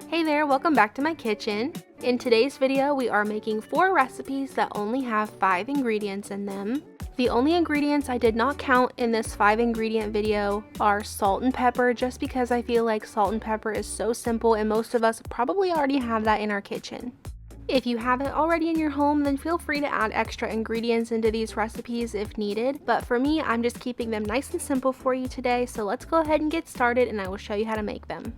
Hey there, welcome back to my kitchen. In today's video, we are making 4 recipes that only have 5 ingredients in them. The only ingredients I did not count in this 5 ingredient video are salt and pepper, just because I feel like salt and pepper is so simple and most of us probably already have that in our kitchen. If you have it already in your home, then feel free to add extra ingredients into these recipes if needed, but for me, I'm just keeping them nice and simple for you today, so let's go ahead and get started and I will show you how to make them.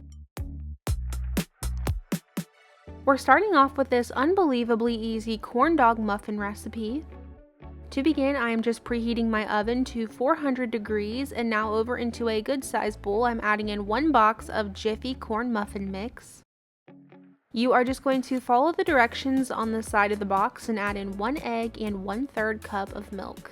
We're starting off with this unbelievably easy corn dog muffin recipe. To begin, I am just preheating my oven to 400 degrees, and now over into a good sized bowl, I'm adding in 1 box of Jiffy corn muffin mix. You are just going to follow the directions on the side of the box and add in 1 egg and 1/3 cup of milk.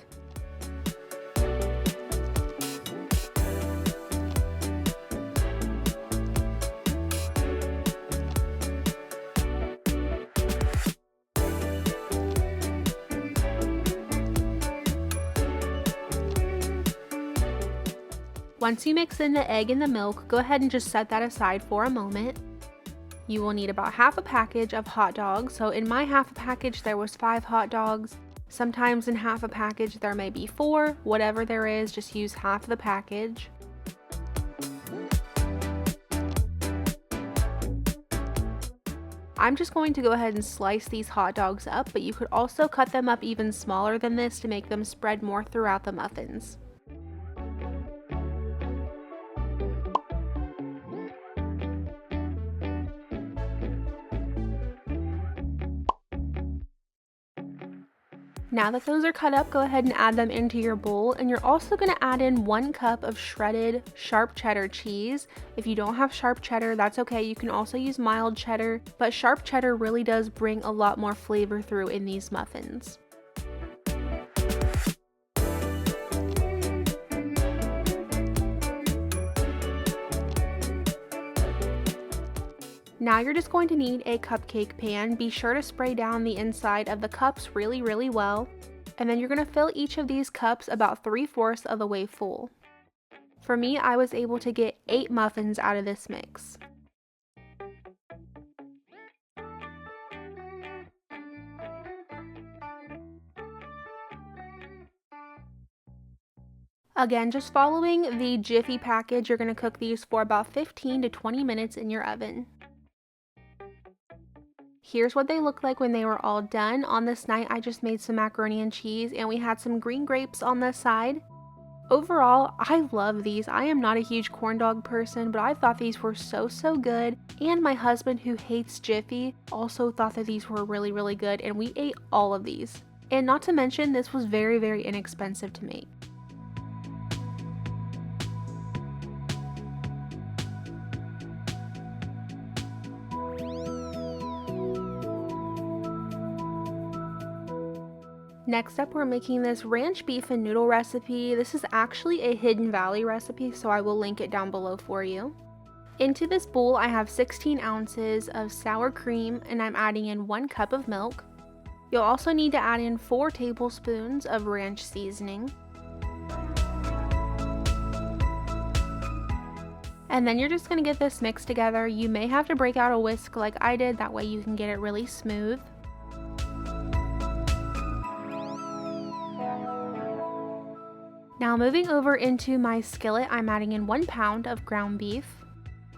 Once you mix in the egg and the milk, go ahead and just set that aside for a moment. You will need about half a package of hot dogs. So in my half a package there was 5 hot dogs. Sometimes in half a package there may be 4. Whatever there is, just use half the package. I'm just going to go ahead and slice these hot dogs up, but you could also cut them up even smaller than this to make them spread more throughout the muffins. Now that those are cut up, go ahead and add them into your bowl, and you're also going to add in 1 cup of shredded sharp cheddar cheese. If you don't have sharp cheddar, that's okay, you can also use mild cheddar, but sharp cheddar really does bring a lot more flavor through in these muffins. Now you're just going to need a cupcake pan. Be sure to spray down the inside of the cups really well. And then you're going to fill each of these cups about 3/4 of the way full. For me, I was able to get 8 muffins out of this mix. Again, just following the Jiffy package, you're going to cook these for about 15 to 20 minutes in your oven. Here's what they look like when they were all done. On this night, I just made some macaroni and cheese, and we had some green grapes on the side. Overall, I love these. I am not a huge corn dog person, but I thought these were so good. And my husband, who hates Jiffy, also thought that these were really good, and we ate all of these. And not to mention, this was very inexpensive to make. Next up, we're making this ranch beef and noodle recipe. This is actually a Hidden Valley recipe, so I will link it down below for you. Into this bowl, I have 16 ounces of sour cream, and I'm adding in 1 cup of milk. You'll also need to add in 4 tablespoons of ranch seasoning. And then you're just going to get this mixed together. You may have to break out a whisk like I did, that way you can get it really smooth. Now moving over into my skillet, I'm adding in 1 pound of ground beef.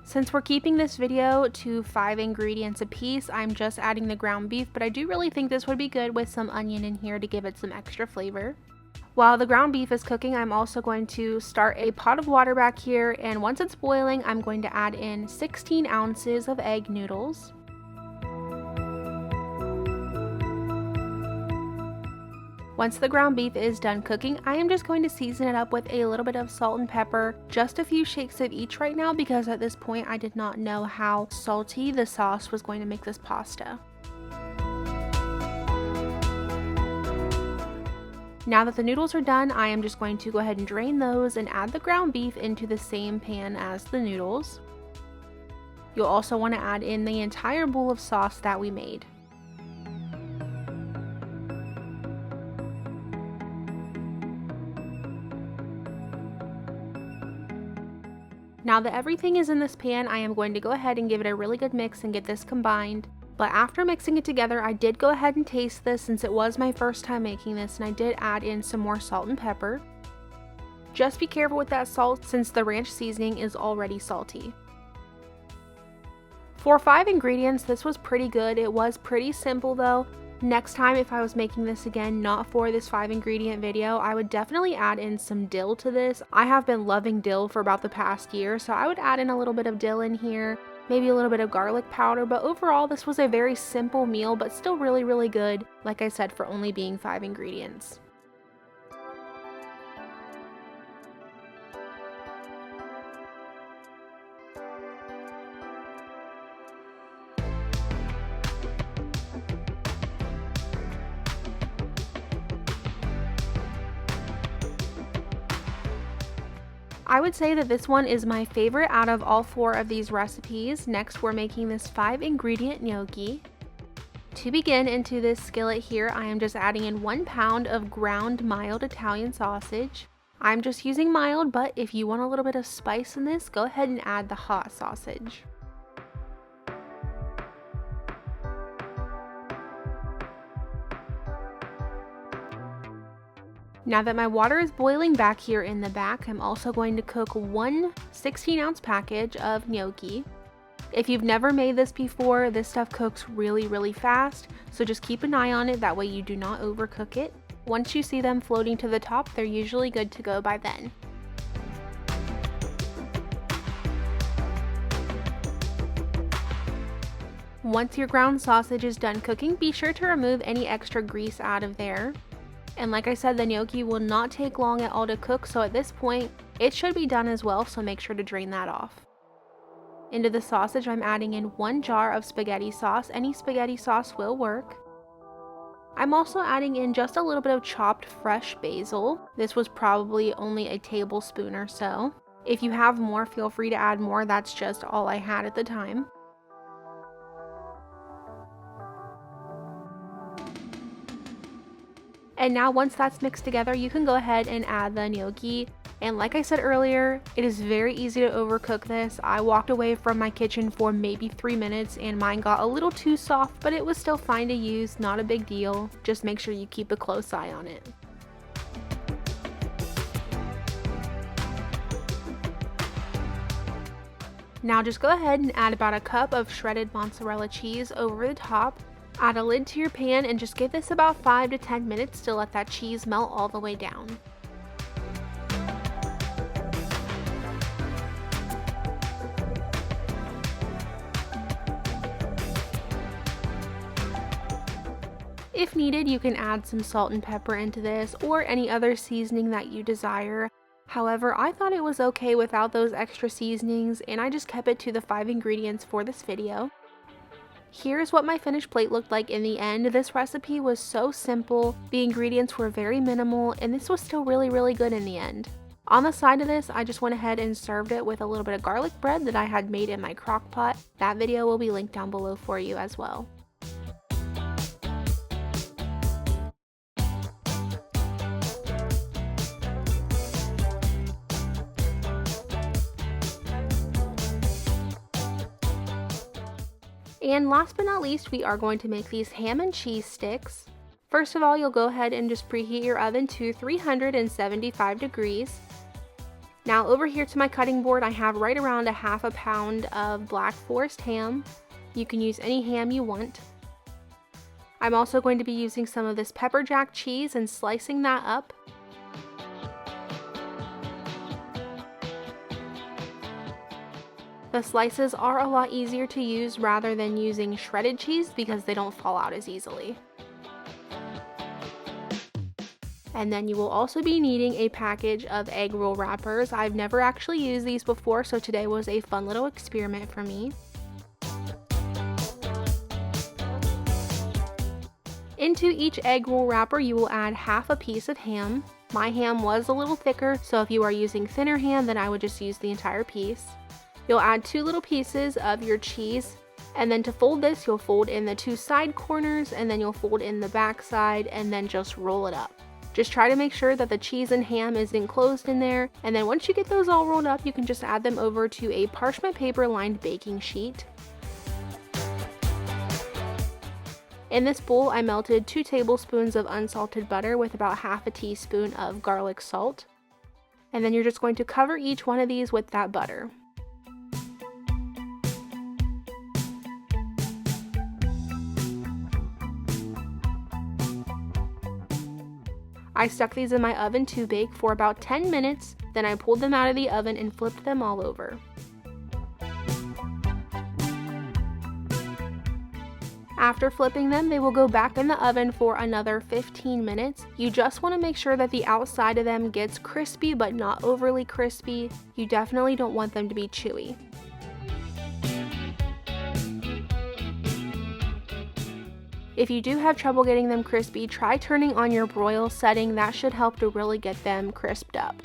Since we're keeping this video to 5 ingredients a piece, I'm just adding the ground beef, but I do really think this would be good with some onion in here to give it some extra flavor. While the ground beef is cooking, I'm also going to start a pot of water back here, and once it's boiling, I'm going to add in 16 ounces of egg noodles. Once the ground beef is done cooking, I am just going to season it up with a little bit of salt and pepper, just a few shakes of each right now, because at this point I did not know how salty the sauce was going to make this pasta. Now that the noodles are done, I am just going to go ahead and drain those and add the ground beef into the same pan as the noodles. You'll also want to add in the entire bowl of sauce that we made. Now that everything is in this pan, I am going to go ahead and give it a really good mix and get this combined. But after mixing it together, I did go ahead and taste this since it was my first time making this, and I did add in some more salt and pepper. Just be careful with that salt since the ranch seasoning is already salty. For 5 ingredients, this was pretty good. It was pretty simple though. Next time, if I was making this again, not for this 5 ingredient video, I would definitely add in some dill to this. I have been loving dill for about the past year, so I would add in a little bit of dill in here, maybe a little bit of garlic powder, but overall this was a very simple meal, but still really good, like I said, for only being 5 ingredients. I would say that this one is my favorite out of all 4 of these recipes. Next, we're making this 5 ingredient gnocchi. To begin, into this skillet here, I am just adding in 1 pound of ground mild Italian sausage. I'm just using mild, but if you want a little bit of spice in this, go ahead and add the hot sausage. Now that my water is boiling back here in the back, I'm also going to cook 1 16-ounce package of gnocchi. If you've never made this before, this stuff cooks really fast, so just keep an eye on it, that way you do not overcook it. Once you see them floating to the top, they're usually good to go by then. Once your ground sausage is done cooking, be sure to remove any extra grease out of there. And like I said, the gnocchi will not take long at all to cook, so at this point, it should be done as well, so make sure to drain that off. Into the sausage, I'm adding in 1 jar of spaghetti sauce. Any spaghetti sauce will work. I'm also adding in just a little bit of chopped fresh basil. This was probably only a tablespoon or so. If you have more, feel free to add more. That's just all I had at the time. And now once that's mixed together, you can go ahead and add the gnocchi. And like I said earlier, it is very easy to overcook this. I walked away from my kitchen for maybe 3 minutes and mine got a little too soft, but it was still fine to use, not a big deal. Just make sure you keep a close eye on it. Now just go ahead and add about a cup of shredded mozzarella cheese over the top. Add a lid to your pan and just give this about 5 to 10 minutes to let that cheese melt all the way down. If needed, you can add some salt and pepper into this or any other seasoning that you desire. However, I thought it was okay without those extra seasonings, and I just kept it to the 5 ingredients for this video. Here's what my finished plate looked like in the end. This recipe was so simple, the ingredients were very minimal, and this was still really good in the end. On the side of this, I just went ahead and served it with a little bit of garlic bread that I had made in my crock pot. That video will be linked down below for you as well. And last but not least, we are going to make these ham and cheese sticks. First of all, you'll go ahead and just preheat your oven to 375 degrees. Now over here to my cutting board, I have right around a half a pound of Black Forest ham. You can use any ham you want. I'm also going to be using some of this pepper jack cheese and slicing that up. The slices are a lot easier to use rather than using shredded cheese because they don't fall out as easily. And then you will also be needing a package of egg roll wrappers. I've never actually used these before, so today was a fun little experiment for me. Into each egg roll wrapper, you will add half a piece of ham. My ham was a little thicker, so if you are using thinner ham, then I would just use the entire piece. You'll add 2 little pieces of your cheese, and then to fold this, you'll fold in the 2 side corners, and then you'll fold in the back side, and then just roll it up. Just try to make sure that the cheese and ham is enclosed in there, and then once you get those all rolled up, you can just add them over to a parchment paper lined baking sheet. In this bowl, I melted 2 tablespoons of unsalted butter with about half a teaspoon of garlic salt. And then you're just going to cover each one of these with that butter. I stuck these in my oven to bake for about 10 minutes, then I pulled them out of the oven and flipped them all over. After flipping them, they will go back in the oven for another 15 minutes. You just want to make sure that the outside of them gets crispy but not overly crispy. You definitely don't want them to be chewy. If you do have trouble getting them crispy, try turning on your broil setting. That should help to really get them crisped up.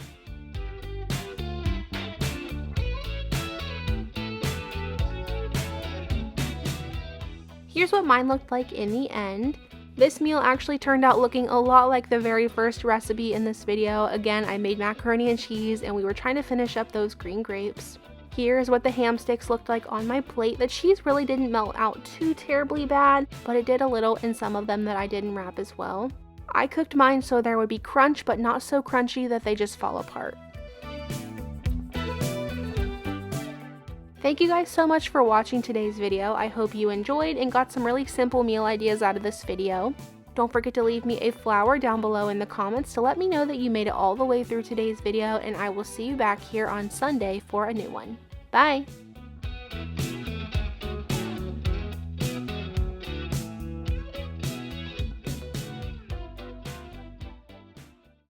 Here's what mine looked like in the end. This meal actually turned out looking a lot like the very first recipe in this video. Again, I made macaroni and cheese and we were trying to finish up those green grapes. Here's what the ham sticks looked like on my plate. The cheese really didn't melt out too terribly bad, but it did a little in some of them that I didn't wrap as well. I cooked mine so there would be crunch, but not so crunchy that they just fall apart. Thank you guys so much for watching today's video. I hope you enjoyed and got some really simple meal ideas out of this video. Don't forget to leave me a flower down below in the comments to let me know that you made it all the way through today's video, and I will see you back here on Sunday for a new one. Bye!